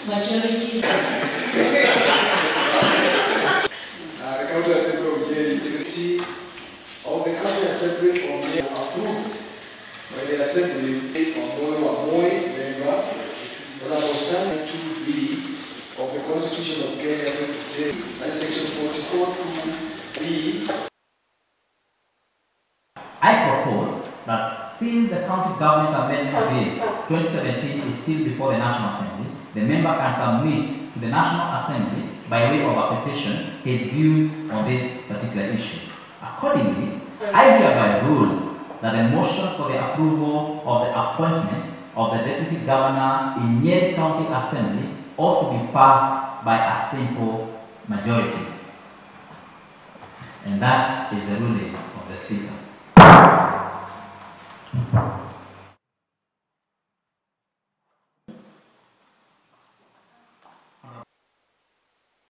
Majority. The County Assembly of Nyeri of the County Assembly of Nyeri approved by the Assembly on Moi member Honorable Stanley 2B of the Constitution of Kenya 2010 and Section 44(2)B. I propose that since the County Government Amendment Bill 2017 is still before the National Assembly, the member can submit to the National Assembly by way of a petition his views on this particular issue. Accordingly, I hereby rule that the motion for the approval of the appointment of the Deputy Governor in Nyeri County Assembly ought to be passed by a simple majority. And that is the ruling of the Speaker.